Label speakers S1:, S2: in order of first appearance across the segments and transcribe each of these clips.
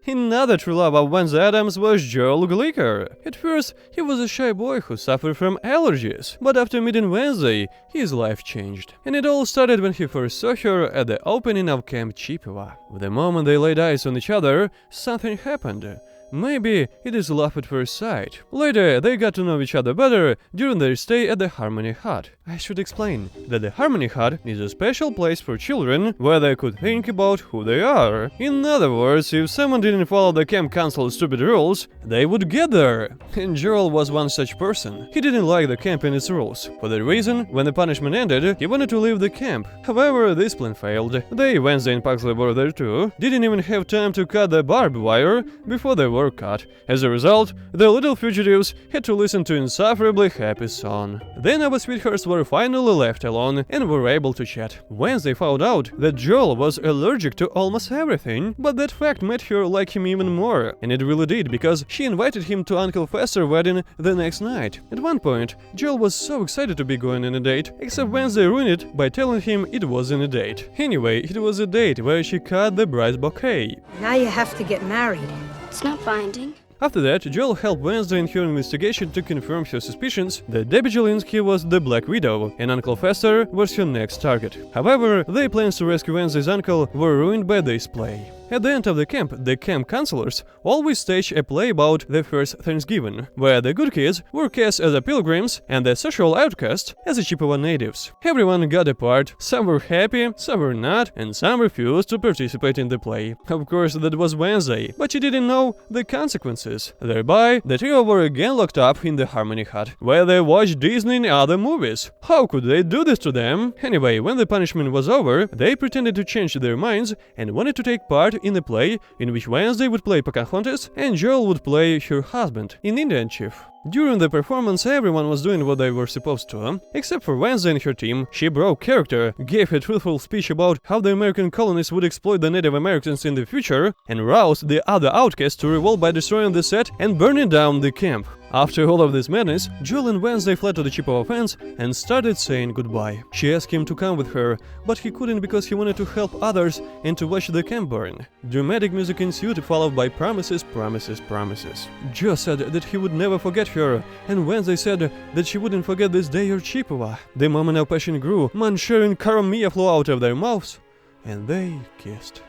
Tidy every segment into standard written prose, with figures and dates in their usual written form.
S1: Another true love of Wednesday Addams was Joel Glicker. At first, he was a shy boy who suffered from allergies, but after meeting Wednesday, his life changed. And it all started when he first saw her at the opening of Camp Chippewa. The moment they laid eyes on each other, something happened. Maybe it is love at first sight. Later, they got to know each other better during their stay at the Harmony Hut. I should explain that the Harmony Hut is a special place for children where they could think about who they are. In other words, if someone didn't follow the camp counsel's stupid rules, they would get there. And Joel was one such person. He didn't like the camp and its rules. For that reason, when the punishment ended, he wanted to leave the camp. However, this plan failed. They, Wednesday and Pugsley were there too, didn't even have time to cut the barbed wire before they were cut. As a result, the little fugitives had to listen to an insufferably happy song. Then our sweethearts were finally left alone and were able to chat. Wednesday found out that Joel was allergic to almost everything, but that fact made her like him even more. And it really did, because she invited him to Uncle Fester's wedding the next night. At one point, Joel was so excited to be going on a date, except Wednesday ruined it by telling him it wasn't a date. Anyway, it was a date where she cut the bride's bouquet.
S2: Now you have to get married.
S3: It's not binding.
S1: After that, Joel helped Wednesday in her investigation to confirm her suspicions that Debbie Jelinski was the Black Widow and Uncle Fester was her next target. However, their plans to rescue Wednesday's uncle were ruined by this play. At the end of the camp counselors always stage a play about the first Thanksgiving, where the good kids were cast as the pilgrims and the social outcasts as the Chippewa natives. Everyone got a part, some were happy, some were not, and some refused to participate in the play. Of course, that was Wednesday, but she didn't know the consequences. Thereby, the trio were again locked up in the Harmony Hut, where they watched Disney and other movies. How could they do this to them? Anyway, when the punishment was over, they pretended to change their minds and wanted to take part in a play in which Wednesday would play Pocahontas and Joel would play her husband, an Indian chief. During the performance, everyone was doing what they were supposed to, except for Wednesday and her team. She broke character, gave a truthful speech about how the American colonists would exploit the Native Americans in the future, and roused the other outcasts to revolt by destroying the set and burning down the camp. After all of this madness, Joel and Wednesday fled to the Chippewa fence and started saying goodbye. She asked him to come with her, but he couldn't because he wanted to help others and to watch the camp burn. Dramatic music ensued, followed by promises, promises, promises. Joe said that he would never forget her, and Wednesday said that she wouldn't forget this day or Chippewa. The moment our passion grew, Mancher and Karamia flew out of their mouths, and they kissed.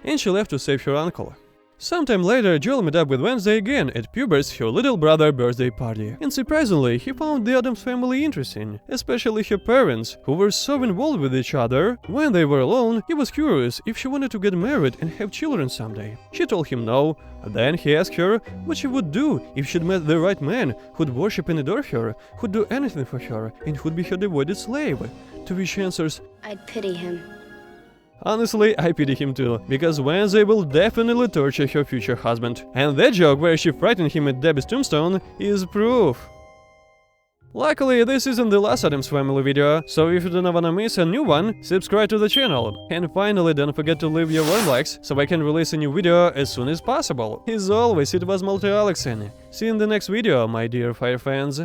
S1: And she left to save her uncle. Sometime later, Joel met up with Wednesday again at Puber's, her little brother's birthday party. And surprisingly, he found the Addams family interesting, especially her parents, who were so involved with each other. When they were alone, he was curious if she wanted to get married and have children someday. She told him no. Then he asked her what she would do if she'd met the right man who'd worship and adore her, who'd do anything for her, and who'd be her devoted slave. To which she answers,
S3: I'd pity him.
S1: Honestly, I pity him too, because Wednesday will definitely torture her future husband. And that joke where she frightened him at Debbie's tombstone is proof. Luckily, this isn't the last Addams Family video, so if you don't wanna miss a new one, subscribe to the channel. And finally, don't forget to leave your warm likes, so I can release a new video as soon as possible. As always, it was MultiAlexson. See you in the next video, my dear fire fans.